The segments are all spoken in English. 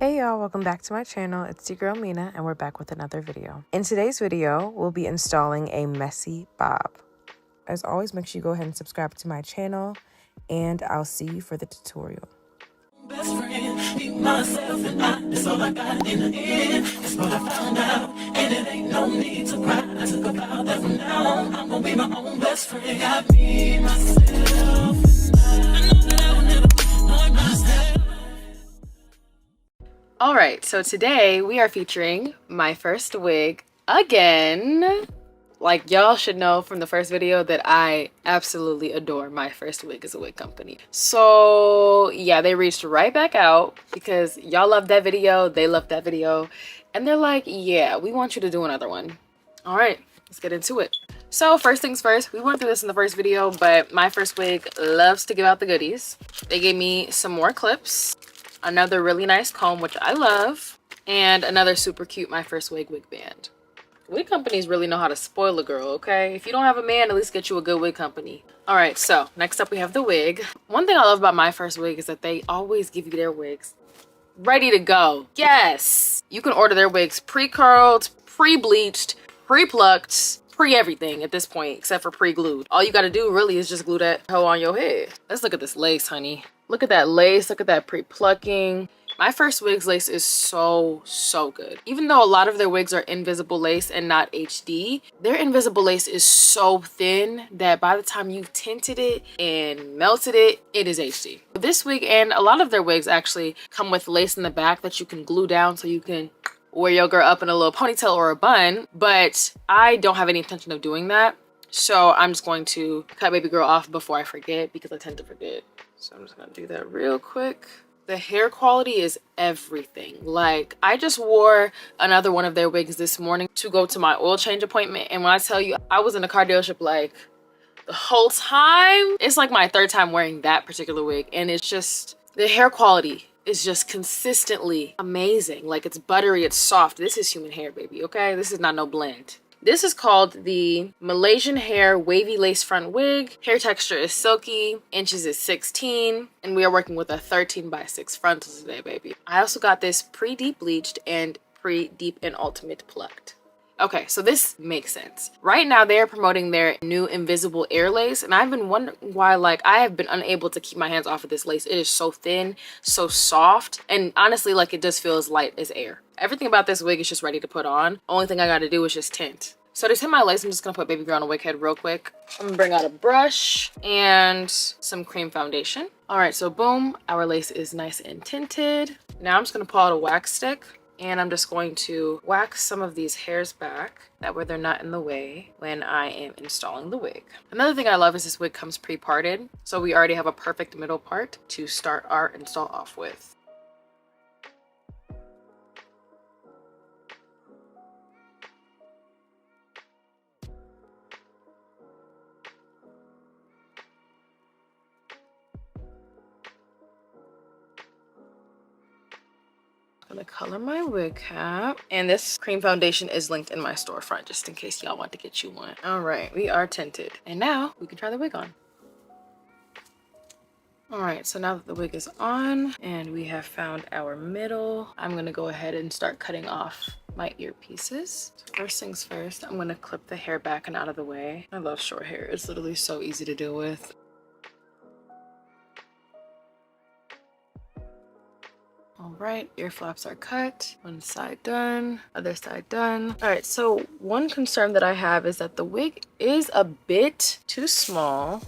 Hey y'all, welcome back to my channel. It's your girl Mina and we're back with another video. In today's video, we'll be installing a messy bob. As always, make sure you go ahead and subscribe to my channel and I'll see you for the tutorial. Best friend, be myself and I, that's all I got in the end. That's what I found out, and it ain't no need to cry. I took a vow that from now on, I'm gonna be my own best friend. Got me, myself, and I know that I will never ignore myself. Alright, so today we are featuring Myfirstwig again. Like, y'all should know from the first video that I absolutely adore Myfirstwig as a wig company. So yeah, they reached right back out because y'all loved that video, they loved that video, and they're like, yeah, we want you to do another one. Alright, let's get into it. So first things first, we went through this in the first video, but Myfirstwig loves to give out the goodies. They gave me some more clips, another really nice comb, which I love, and another super cute Myfirstwig wig band. Wig companies really know how to spoil a girl, okay? If you don't have a man, at least get you a good wig company. All right, so next up we have the wig. One thing I love about Myfirstwig is that they always give you their wigs ready to go. Yes! You can order their wigs pre-curled, pre-bleached, pre-plucked, pre-everything at this point, except for pre-glued. All you gotta do really is just glue that hoe on your head. Let's look at this lace, honey. Look at that lace, look at that pre-plucking. Myfirstwig's lace is so good. Even though a lot of their wigs are invisible lace and not HD, their invisible lace is so thin that by the time you've tinted it and melted it, it is HD. This wig and a lot of their wigs actually come with lace in the back that you can glue down so you can wear your girl up in a little ponytail or a bun, but I don't have any intention of doing that. So I'm just going to cut baby girl off before I forget because I tend to forget. So I'm just gonna do that real quick. The hair quality is everything. Like, I just wore another one of their wigs this morning to go to my oil change appointment. And when I tell you, I was in the car dealership like the whole time. It's like my third time wearing that particular wig. And it's just, the hair quality is just consistently amazing. Like, it's buttery, it's soft. This is human hair, baby, okay? This is not no blend. This is called the Malaysian Hair Wavy Lace Front Wig. Hair texture is silky, inches is 16, and we are working with a 13x6 frontal today, baby. I also got this pre-deep bleached and pre-deep and ultimate plucked. Okay, so this makes sense. Right now, they're promoting their new invisible air lace, and I've been wondering why, like, I have been unable to keep my hands off of this lace. It is so thin, so soft, and honestly, like, it just feels light as air. Everything about this wig is just ready to put on. Only thing I gotta do is just tint. So to tint my lace, I'm just gonna put baby girl on a wig head real quick. I'm gonna bring out a brush and some cream foundation. All right, so boom, our lace is nice and tinted. Now I'm just gonna pull out a wax stick and I'm just going to wax some of these hairs back. That way they're not in the way when I am installing the wig. Another thing I love is this wig comes pre-parted. So we already have a perfect middle part to start our install off with. I'm gonna color my wig cap, and this cream foundation is linked in my storefront just in case y'all want to get you one. All right, we are tinted, and now we can try the wig on. All right, so now that the wig is on and we have found our middle, I'm gonna go ahead and start cutting off my earpieces. So first things first, I'm gonna clip the hair back and out of the way. I love short hair. It's literally so easy to deal with. All right, ear flaps are cut. One side done, other side done. All right, so one concern that I have is that the wig is a bit too small.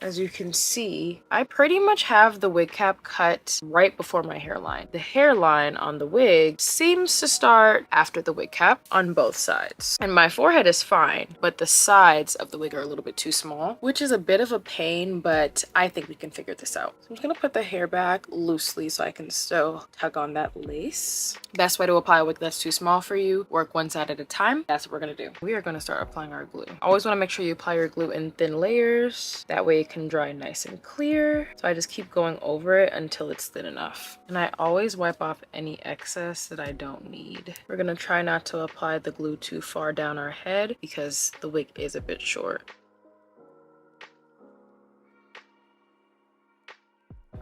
As you can see, I pretty much have the wig cap cut right before my hairline. The hairline on the wig seems to start after the wig cap on both sides. And my forehead is fine, but the sides of the wig are a little bit too small, which is a bit of a pain, but I think we can figure this out. So I'm just gonna put the hair back loosely so I can still tug on that lace. Best way to apply a wig that's too small for you, work one side at a time. That's what we're gonna do. We are gonna start applying our glue. Always wanna make sure you apply your glue in thin layers. That way it can dry nice and clear. So I just keep going over it until it's thin enough. And I always wipe off any excess that I don't need. We're gonna try not to apply the glue too far down our head because the wig is a bit short.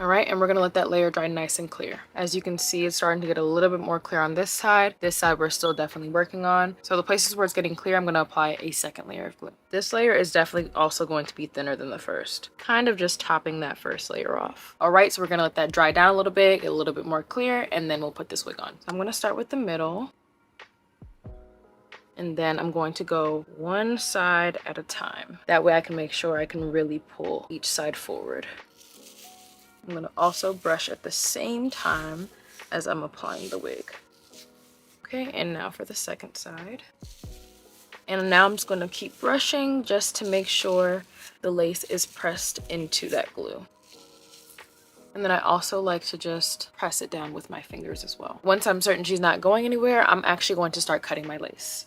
All right, and we're gonna let that layer dry nice and clear. As you can see, it's starting to get a little bit more clear on this side. This side we're still definitely working on. So the places where it's getting clear, I'm gonna apply a second layer of glue. This layer is definitely also going to be thinner than the first, kind of just topping that first layer off. All right, so we're gonna let that dry down a little bit, get a little bit more clear, and then we'll put this wig on. So I'm gonna start with the middle. And then I'm going to go one side at a time. That way I can make sure I can really pull each side forward. I'm going to also brush at the same time as I'm applying the wig. Okay, and now for the second side. And now I'm just going to keep brushing just to make sure the lace is pressed into that glue. And then I also like to just press it down with my fingers as well. Once I'm certain she's not going anywhere, I'm actually going to start cutting my lace.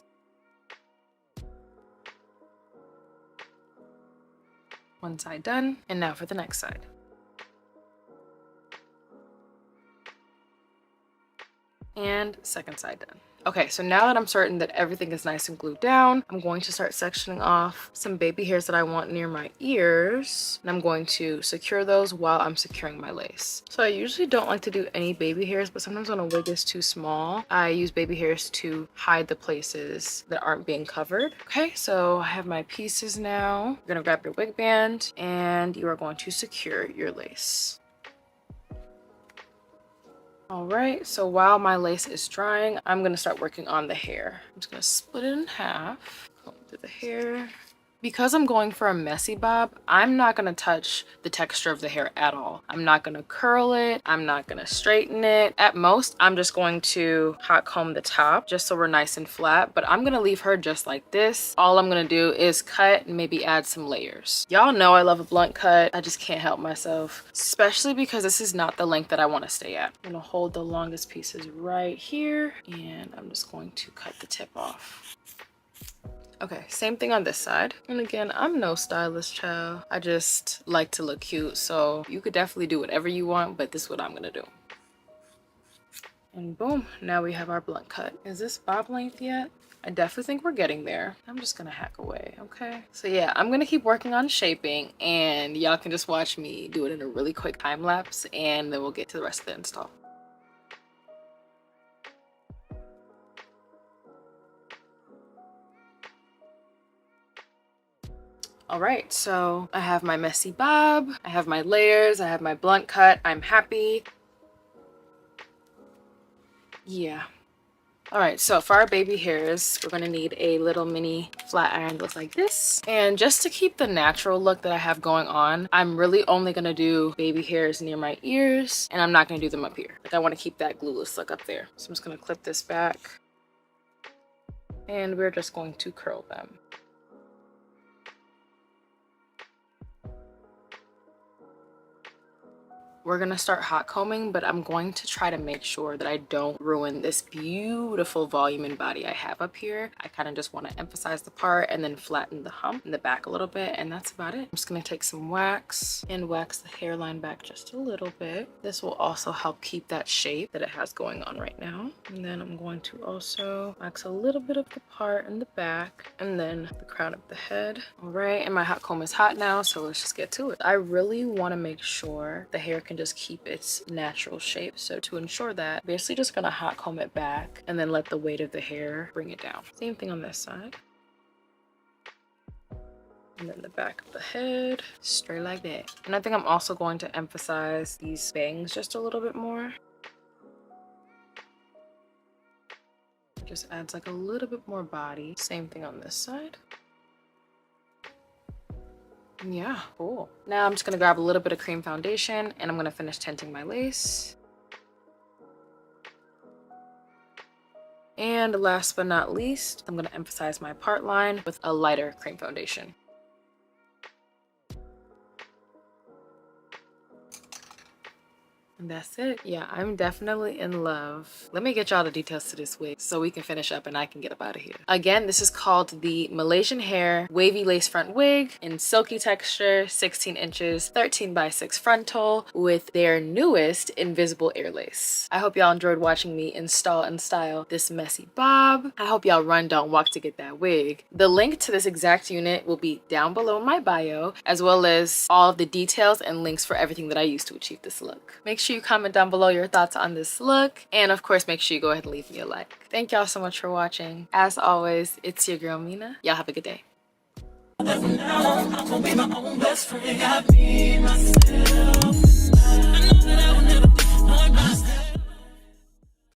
One side done, and now for the next side. And second side done. Okay, so now that I'm certain that everything is nice and glued down, I'm going to start sectioning off some baby hairs that I want near my ears. And I'm going to secure those while I'm securing my lace. So I usually don't like to do any baby hairs, but sometimes when a wig is too small, I use baby hairs to hide the places that aren't being covered. Okay, so I have my pieces now. You're gonna grab your wig band and you are going to secure your lace. All right, so while my lace is drying, I'm gonna start working on the hair. I'm just gonna split it in half, comb through the hair. Because I'm going for a messy bob, I'm not gonna touch the texture of the hair at all. I'm not gonna curl it, I'm not gonna straighten it. At most, I'm just going to hot comb the top just so we're nice and flat, but I'm gonna leave her just like this. All I'm gonna do is cut and maybe add some layers. Y'all know I love a blunt cut. I just can't help myself, especially because this is not the length that I wanna stay at. I'm gonna hold the longest pieces right here, and I'm just going to cut the tip off. Okay, same thing on this side. And again, I'm no stylist, child. I just like to look cute, so you could definitely do whatever you want, but this is what I'm gonna do. And boom, now we have our blunt cut. Is this bob length yet? I definitely think we're getting there. I'm just gonna hack away, okay? So yeah, I'm gonna keep working on shaping, and y'all can just watch me do it in a really quick time lapse, and then we'll get to the rest of the install. All right, so I have my messy bob, I have my layers, I have my blunt cut. I'm happy. Yeah. All right, so for our baby hairs, we're gonna need a little mini flat iron that looks like this. And just to keep the natural look that I have going on, I'm really only gonna do baby hairs near my ears, and I'm not gonna do them up here. Like, I wanna keep that glueless look up there. So I'm just gonna clip this back, and we're just going to curl them. We're gonna start hot combing, but I'm going to try to make sure that I don't ruin this beautiful volume and body I have up here. I kind of just want to emphasize the part and then flatten the hump in the back a little bit, and that's about it. I'm just gonna take some wax and wax the hairline back just a little bit. This will also help keep that shape that it has going on right now. And then I'm going to also wax a little bit of the part in the back and then the crown of the head. All right, and my hot comb is hot now, so let's just get to it. I really want to make sure the hair can just keep its natural shape. So to ensure that, basically just gonna hot comb it back and then let the weight of the hair bring it down. Same thing on this side. And then the back of the head, straight like that. And I think I'm also going to emphasize these bangs just a little bit more. Just adds like a little bit more body. Same thing on this side. Yeah, cool. Now I'm just gonna grab a little bit of cream foundation and I'm gonna finish tinting my lace. And last but not least, I'm gonna emphasize my part line with a lighter cream foundation. And that's it. Yeah, I'm definitely in love. Let me get y'all the details to this wig so we can finish up and I can get up out of here. Again, this is called the Malaysian Hair Wavy Lace Front Wig in silky texture, 16 inches, 13x6 frontal with their newest invisible air lace. I hope y'all enjoyed watching me install and style this messy bob. I hope y'all run, don't walk to get that wig. The link to this exact unit will be down below in my bio, as well as all of the details and links for everything that I used to achieve this look. Make sure you comment down below your thoughts on this look, and of course make sure you go ahead and leave me a like. Thank y'all so much for watching. As always, it's your girl Mina. Y'all have a good day. From now on, I'm gonna be my own best friend. Got me, myself.